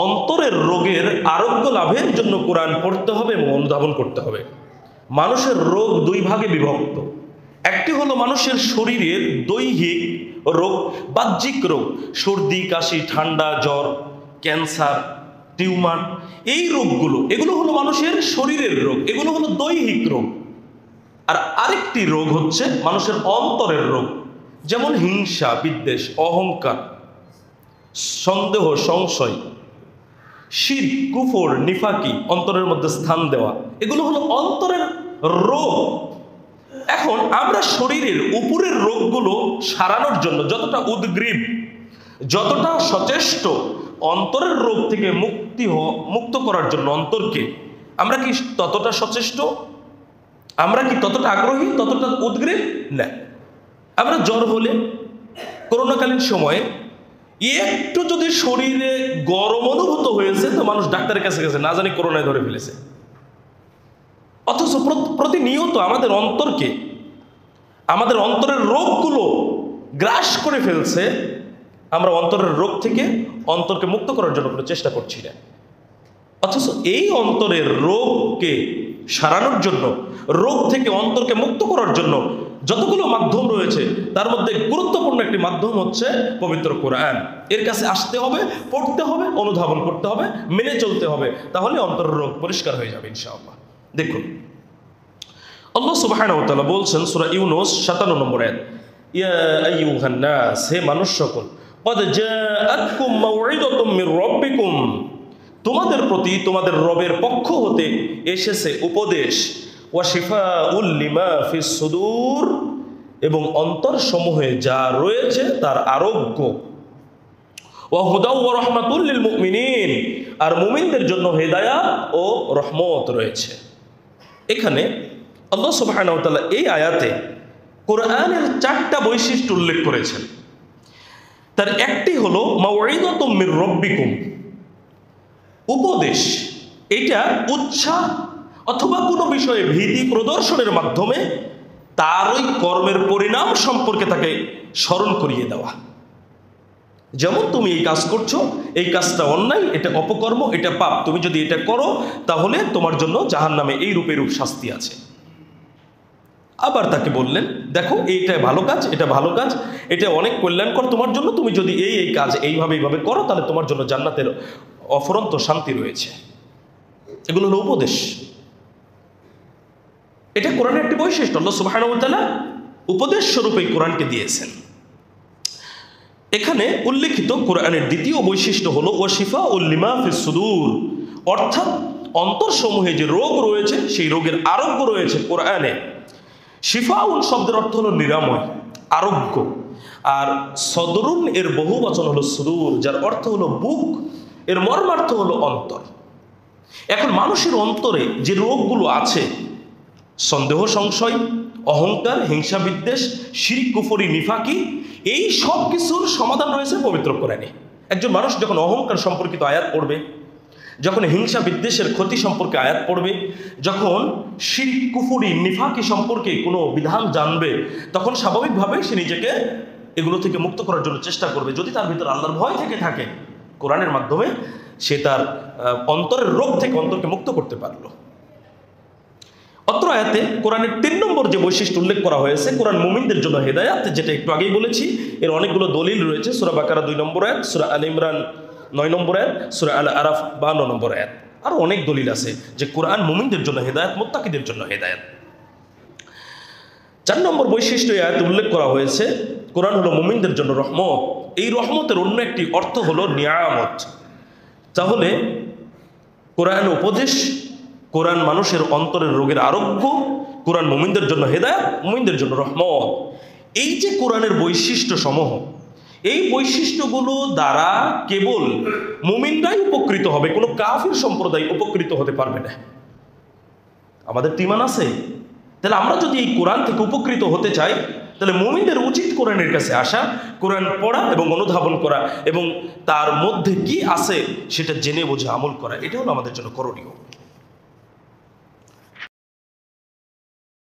অন্তরের রোগের আরোগ্য লাভের জন্য কোরআন পড়তে হবে এবং অনুধাবন করতে হবে। মানুষের রোগ দুই ভাগে বিভক্ত। একটি হলো মানুষের শরীরের দৈহিক রোগ, বাহ্যিক রোগ, সর্দি কাশি, ঠান্ডা, জ্বর, ক্যান্সার, টিউমার, এই রোগগুলো, এগুলো হলো মানুষের শরীরের রোগ, এগুলো হলো দৈহিক রোগ। আর আরেকটি রোগ হচ্ছে মানুষের অন্তরের রোগ, যেমন হিংসা, বিদ্বেষ, অহংকার, সন্দেহ, সংশয়, শিরক, কুফর, নিফাকি, অন্তরের মধ্যে স্থান দেওয়া, এগুলো হলো অন্তরের রোগ। এখন আমরা শরীরের উপরের রোগগুলো সারানোর জন্য যতটা উদ্গ্রীব, যতটা সচেষ্ট, অন্তরের রোগ থেকে মুক্ত করার জন্য অন্তরকে, আমরা কি ততটা সচেষ্ট? আমরা কি ততটা আগ্রহী, ততটা উদ্গ্রীব? না। আমরা জ্বর হলে করোনাকালীন সময়ে একটু যদি শরীরে গরম অনুভূত হয়েছে তো মানুষ ডাক্তারের কাছে গেছে, না জানি করোনায় ধরে ফেলেছে। অথচ প্রতিনিয়ত আমাদের অন্তরকে, আমাদের অন্তরের রোগগুলো গ্রাস করে ফেলছে। আমরা অন্তরের রোগ থেকে অন্তরকে মুক্ত করার জন্য কোনো চেষ্টা করছি না। অথচ এই অন্তরের রোগকে সারানোর জন্য, রোগ থেকে অন্তরকে মুক্ত করার জন্য যতগুলো মাধ্যম রয়েছে তার মধ্যে গুরুত্বপূর্ণ একটি মাধ্যম হচ্ছে পবিত্র কোরআন। এর কাছে আসতে হবে, পড়তে হবে, অনুধাবন করতে হবে, মেনে চলতে হবে, তাহলে অন্তরের রোগ পরিষ্কার হয়ে যাবে ইনশাআল্লাহ। দেখুন, আল্লাহ সুবহানাহু ওয়া তাআলা বলছেন সূরা ইউনূস 57 নম্বর আয়াত, ইয়া আইয়ুহান নাস, হে মানুষ সকল, ক্বাদ জাআতকুম মাউইযাতুম মির রাব্বিকুম, তোমাদের প্রতি তোমাদের রবের পক্ষ হতে এসেছে উপদেশ, ওয়া শিফাউল লিমা ফিস সুদূর, এবং অন্তরসমূহে যা রয়েছে তার আরোগ্য, ওয়া হুদাও ওয়া রাহমাতুল লিল মুমিনিন, আর মুমিনদের জন্য হেদায়েত ও রহমত রয়েছে। এখানে আল্লাহ সুবহানাহু ওয়া তাআলা এই আয়াতে কোরআনের 4টা বৈশিষ্ট্য উল্লেখ করেছেন। তার একটি হলো মাউইযাতুম মির রাব্বিকুম, উপদেশ। এটা উৎসাহ অথবা কোনো বিষয়ে ভীতি প্রদর্শনের মাধ্যমে তার ওই কর্মের পরিণাম সম্পর্কে তাকে স্মরণ করিয়ে দেওয়া। যেমন তুমি এই কাজ করছো, এই কাজটা অন্যায়, এটা অপকর্ম, এটা পাপ, তুমি যদি এটা করো তাহলে তোমার জন্য জাহান্নামে এই রূপে রূপ শাস্তি আছে। আবার তাকে বললেন, দেখো এইটা ভালো কাজ, এটা ভালো কাজ, এটা অনেক কল্যাণকর তোমার জন্য, তুমি যদি এই কাজ এইভাবে করো তাহলে তোমার জন্য জান্নাতের অফুরন্ত শান্তি রয়েছে। এগুলো হলো উপদেশ। এটা কোরআনের একটি বৈশিষ্ট্য, আল্লাহ সুবহানাহু ওয়া তাআলা উপদেশ স্বরূপ এই কোরআনকে দিয়েছেন। এখানে উল্লেখিত কোরআনের দ্বিতীয় বৈশিষ্ট্য হলো ওয়া শিফাউল লিমা ফিস সুদূর, অর্থাৎ অন্তরসমূহে যে রোগ রয়েছে সেই রোগের আরোগ্য রয়েছে কোরআনে। শিফাউল শব্দের অর্থ হলো নিরাময়, আরোগ্য, আর সদরুন এর বহু বচন হলো সুদূর, যার অর্থ হলো বুক, এর মর্মার্থ হলো অন্তর। এখন মানুষের অন্তরে যে রোগগুলো আছে, সন্দেহ, সংশয়, অহংকার, হিংসা, বিদ্বেষ, শিরক, কুফরি, নিফাকি, এই সব কিছুর সমাধান রয়েছে পবিত্র কোরআনে। একজন মানুষ যখন অহংকার সম্পর্কিত আয়াত পড়বে, যখন হিংসা বিদ্বেষের ক্ষতি সম্পর্কে আয়াত পড়বে, যখন শিরক, কুফরি, নিফাকি সম্পর্কে কোনো বিধান জানবে, তখন স্বাভাবিকভাবে সে নিজেকে এগুলো থেকে মুক্ত করার জন্য চেষ্টা করবে। যদি তার ভিতরে আল্লাহর ভয় থেকে থাকে, কোরআনের মাধ্যমে সে তার অন্তরের রোগ থেকে অন্তরকে মুক্ত করতে পারলো। অত্র আয়াতে কোরআনের 3 নম্বর যে বৈশিষ্ট্য উল্লেখ করা হয়েছে, কোরআন মুমিনদের জন্য হেদায়েত, যেটা একটু আগেই বলেছি, এর অনেকগুলো দলিল রয়েছে। সূরা বাকারা 2 নম্বর আয়াত, সূরা আল ইমরান 9 নম্বর আয়াত, সূরা আল আরাফ 52 নম্বর আয়াত, আর অনেক দলিল আছে যে কোরআন মুমিনদের জন্য হেদায়েত, মুত্তাকিদের জন্য হেদায়েত। 4 নম্বর বৈশিষ্ট্য আয়াত উল্লেখ করা হয়েছে, কোরআন হলো মুমিনদের জন্য রহমত। এই রহমতের অন্য একটি অর্থ হলো নিয়ামত। তাহলে কোরআন উপদেশ, কোরআন মানুষের অন্তরের রোগের আরোগ্য, কোরআন মুমিনদের জন্য হেদায়েত, মুমিনদের জন্য রহমত। এই যে কোরআনের বৈশিষ্ট্য সমূহ, এই বৈশিষ্ট্যগুলো দ্বারা কেবল মুমিনরাই উপকৃত হবে, কোনো কাফির সম্প্রদায় উপকৃত হতে পারবে না। আমাদের ঈমান আছে, তাহলে আমরা যদি এই কোরআন থেকে উপকৃত হতে চাই, তাহলে মুমিনদের উচিত কোরআনের কাছে আসা, কোরআন পড়া এবং অনুধাবন করা, এবং তার মধ্যে কি আছে সেটা জেনে বুঝে আমল করা। এটা হলো আমাদের জন্য করণীয়।